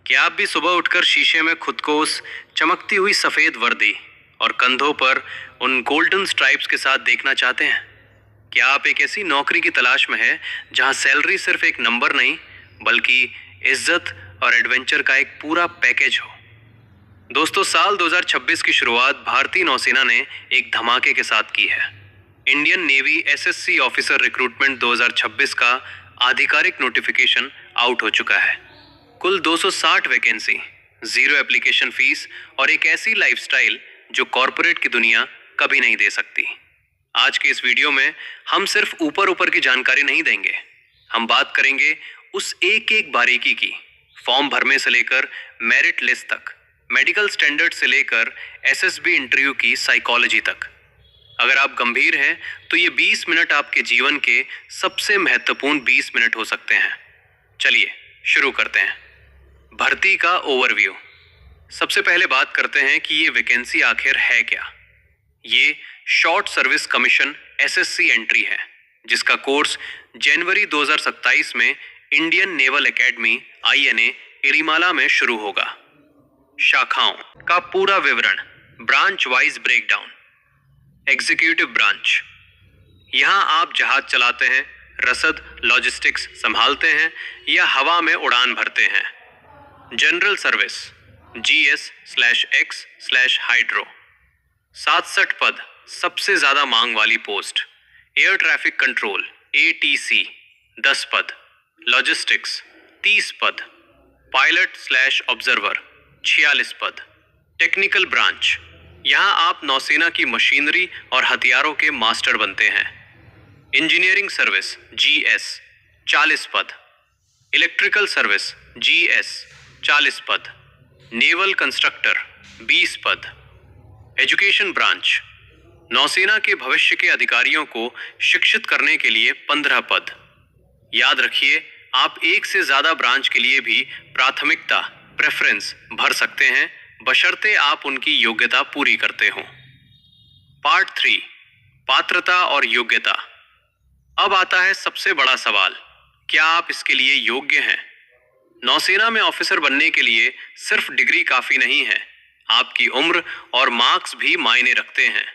क्या आप भी सुबह उठकर शीशे में खुद को उस चमकती हुई सफेद वर्दी और कंधों पर उन गोल्डन स्ट्राइप्स के साथ देखना चाहते हैं? क्या आप एक ऐसी नौकरी की तलाश में हैं जहां सैलरी सिर्फ एक नंबर नहीं बल्कि इज्जत और एडवेंचर का एक पूरा पैकेज हो? दोस्तों, साल 2026 की शुरुआत भारतीय नौसेना ने एक धमाके के साथ की है। Indian navy SSC officer recruitment 2026 का आधिकारिक नोटिफिकेशन आउट हो चुका है। कुल 260 वैकेंसी, जीरो एप्लीकेशन फीस और एक ऐसी लाइफस्टाइल जो कॉरपोरेट की दुनिया कभी नहीं दे सकती। आज के इस वीडियो में हम सिर्फ ऊपर ऊपर की जानकारी नहीं देंगे, हम बात करेंगे उस एक एक बारीकी की, फॉर्म भरने से लेकर मेरिट लिस्ट तक, मेडिकल स्टैंडर्ड से लेकर एसएसबी इंटरव्यू की साइकोलॉजी तक। अगर आप गंभीर हैं तो ये 20 मिनट आपके जीवन के सबसे महत्वपूर्ण 20 मिनट हो सकते हैं। चलिए शुरू करते हैं। भर्ती का ओवरव्यू। सबसे पहले बात करते हैं कि ये वैकेंसी आखिर है क्या। ये short service commission SSC entry है, जिसका कोर्स जनवरी 2027 में इंडियन नेवल एकेडमी आईएनए इरीमाला में शुरू होगा। शाखाओं का पूरा विवरण, branch wise breakdown. Executive branch, यहां आप जहाज चलाते हैं, रसद लॉजिस्टिक्स संभालते हैं या हवा में उड़ान भरते हैं। जनरल सर्विस GS/X/हाइड्रो, 67 पद, सबसे ज्यादा मांग वाली post. Air traffic control ATC, 10 पद। लॉजिस्टिक्स 30 पद। पायलट/ऑब्जर्वर 46 पद। टेक्निकल ब्रांच, यहां आप नौसेना की मशीनरी और हथियारों के मास्टर बनते हैं। इंजीनियरिंग सर्विस GS, 40 पद। इलेक्ट्रिकल सर्विस GS, 40 पद। नेवल कंस्ट्रक्टर 20 पद। एजुकेशन ब्रांच, नौसेना के भविष्य के अधिकारियों को शिक्षित करने के लिए 15 पद। याद रखिए, आप एक से ज्यादा ब्रांच के लिए भी प्राथमिकता प्रेफरेंस भर सकते हैं, बशर्ते आप उनकी योग्यता पूरी करते हों। पार्ट 3, पात्रता और योग्यता। अब आता है सबसे बड़ा सवाल, क्या आप इसके लिए योग्य हैं? नौसेना में ऑफिसर बनने के लिए सिर्फ डिग्री काफी नहीं है, आपकी उम्र और मार्क्स भी मायने रखते हैं।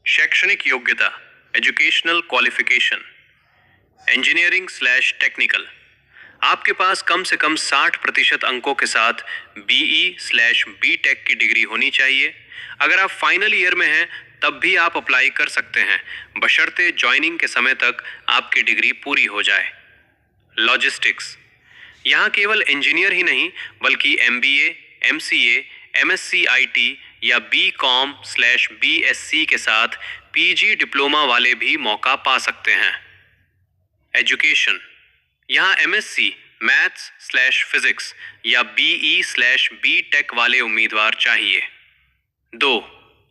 शैक्षणिक योग्यता, एजुकेशनल क्वालिफिकेशन। इंजीनियरिंग/टेक्निकल, आपके पास कम से कम 60% अंकों के साथ BE/BTech की डिग्री होनी चाहिए। अगर आप फाइनल ईयर में हैं तब भी आप अप्लाई कर सकते हैं, बशर्ते ज्वाइनिंग के समय तक आपकी डिग्री पूरी हो जाए। लॉजिस्टिक्स, यहाँ केवल इंजीनियर ही नहीं बल्कि MBA, MCA, MSc IT या BCom/BSc के साथ PG डिप्लोमा वाले भी मौका पा सकते हैं। एजुकेशन, यहाँ MSc मैथ्स/फिजिक्स या BE/BTech वाले उम्मीदवार चाहिए। 2.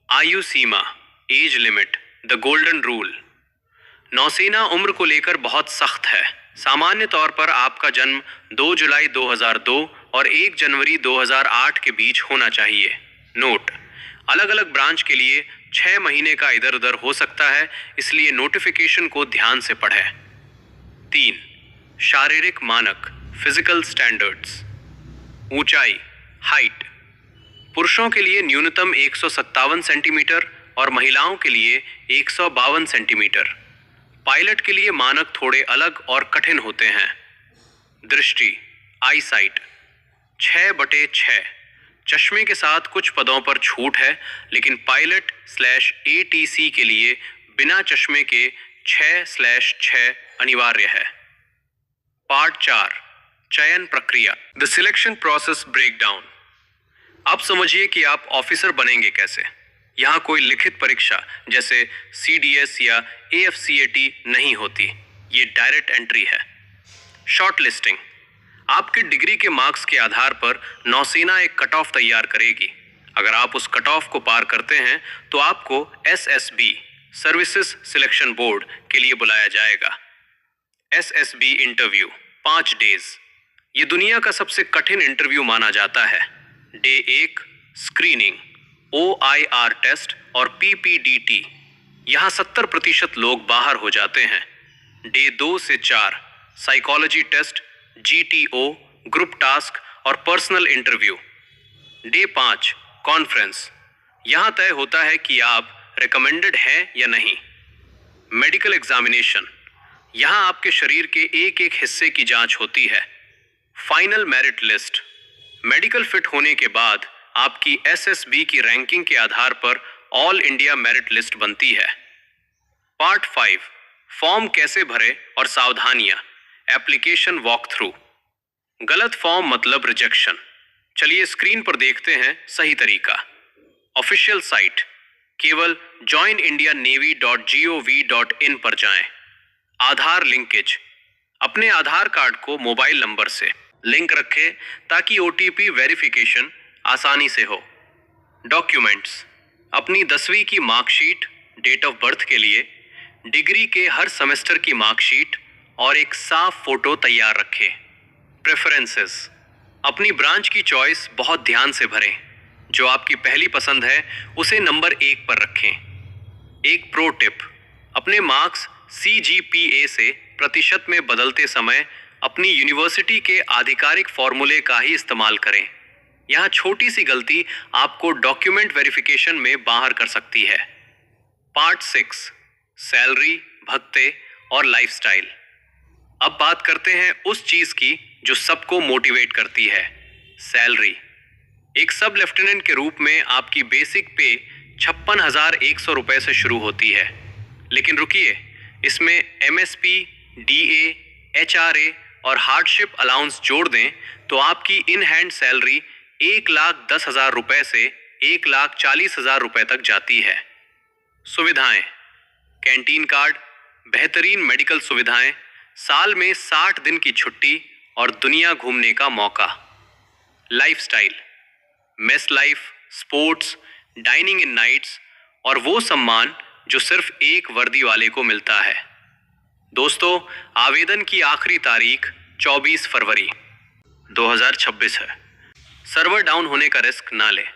आयु सीमा, age limit, the golden rule. नौसेना उम्र को लेकर बहुत सख्त है। सामान्य तौर पर आपका जन्म 2 जुलाई 2002 और 1 जनवरी 2008 के बीच होना चाहिए। नोट, अलग अलग ब्रांच के लिए 6 महीने का इधर उधर हो सकता है, इसलिए नोटिफिकेशन को ध्यान से पढ़ें। 3. शारीरिक मानक, फिजिकल स्टैंडर्ड्स। ऊंचाई, हाइट, पुरुषों के लिए न्यूनतम 157 सेंटीमीटर और महिलाओं के लिए 152 सेंटीमीटर। पायलट के लिए मानक थोड़े अलग और कठिन होते हैं। दृष्टि, आईसाइट, 6/6। चश्मे के साथ कुछ पदों पर छूट है, लेकिन पायलट/ATC के लिए बिना चश्मे के 6/6 अनिवार्य है। पार्ट 4, चयन प्रक्रिया, द सिलेक्शन प्रोसेस ब्रेकडाउन। अब समझिए कि आप ऑफिसर बनेंगे कैसे। यहाँ कोई लिखित परीक्षा जैसे CDS या AFCAT नहीं होती, ये डायरेक्ट एंट्री है। शॉर्ट लिस्टिंग, आपकी डिग्री के मार्क्स के आधार पर नौसेना एक कट ऑफ तैयार करेगी। अगर आप उस कट ऑफ को पार करते हैं तो आपको SSB सर्विसेज सिलेक्शन बोर्ड के लिए बुलाया जाएगा। SSB इंटरव्यू 5 डेज, ये दुनिया का सबसे कठिन इंटरव्यू माना जाता है। डे 1 स्क्रीनिंग, OIR टेस्ट और PPDT, यहाँ 70% लोग बाहर हो जाते हैं। डे 2 से 4 psychology test, GTO, group task और पर्सनल इंटरव्यू। Day 5 conference. यहाँ तय होता है कि आप रिकमेंडेड हैं या नहीं। Medical examination. यहाँ आपके शरीर के एक एक हिस्से की जांच होती है। Final merit list. Medical fit होने के बाद आपकी एसएसबी की रैंकिंग के आधार पर ऑल इंडिया मेरिट लिस्ट बनती है। पार्ट 5 फॉर्म कैसे भरें और सावधानियां। Application walk through. गलत फॉर्म मतलब रिजेक्शन। चलिए स्क्रीन पर देखते हैं सही तरीका। ऑफिशियल साइट, केवल joinindiannavy.gov.in पर जाएं। आधार लिंकेज। अपने आधार कार्ड को मोबाइल नंबर से लिंक रखें ताकि ओटीपी वेरिफिकेशन आसानी से हो। डॉक्यूमेंट्स। अपनी 10वीं की मार्कशीट, डेट ऑफ बर्थ के लिए, डिग्री के हर सेमेस्टर की मार्कशीट और एक साफ फोटो तैयार रखें। प्रेफरेंसेस। अपनी ब्रांच की चॉइस बहुत ध्यान से भरें। जो आपकी पहली पसंद है उसे नंबर 1 पर रखें। एक प्रो टिप, अपने मार्क्स CGPA से प्रतिशत में बदलते समय अपनी यूनिवर्सिटी के आधिकारिक फॉर्मूले का ही इस्तेमाल करें। यहाँ छोटी सी गलती आपको डॉक्यूमेंट वेरिफिकेशन में बाहर कर सकती है। पार्ट 6 सैलरी, भत्ते और लाइफस्टाइल। अब बात करते हैं उस चीज की जो सबको मोटिवेट करती है, सैलरी। एक सब लेफ्टिनेंट के रूप में आपकी बेसिक पे 56,100 रुपए से शुरू होती है। लेकिन रुकिए, इसमें MSP, DA, HRA और हार्डशिप अलाउंस जोड़ दें तो आपकी इन हैंड सैलरी 1,10,000 रुपए से 1,40,000 रुपए तक जाती है। सुविधाएं, कैंटीन कार्ड, बेहतरीन मेडिकल सुविधाएं, साल में 60 दिन की छुट्टी और दुनिया घूमने का मौका। Lifestyle, mess life, sports, dining in nights और वो सम्मान जो सिर्फ एक वर्दी वाले को मिलता है। दोस्तों, आवेदन की आखिरी तारीख 24 फरवरी 2026 है। सर्वर डाउन होने का रिस्क ना लें।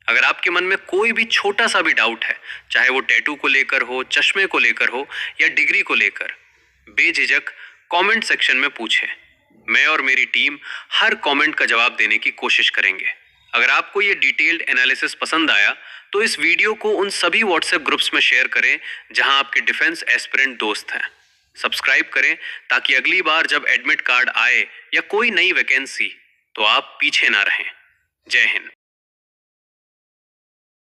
अगर आपके मन में कोई भी छोटा सा भी डाउट है, चाहे वो टैटू को लेकर हो, चश्मे को लेकर हो या डिग्री को लेकर, बेझिझक कमेंट सेक्शन में पूछें। मैं और मेरी टीम हर कमेंट का जवाब देने की कोशिश करेंगे। अगर आपको ये डिटेल्ड एनालिसिस पसंद आया तो इस वीडियो को उन सभी व्हाट्सएप ग्रुप्स में शेयर करें जहां आपके डिफेंस एस्पिरेंट दोस्त हैं। सब्सक्राइब करें ताकि अगली बार जब एडमिट कार्ड आए या कोई नई वैकेंसी तो आप पीछे ना रहें। जय हिंद।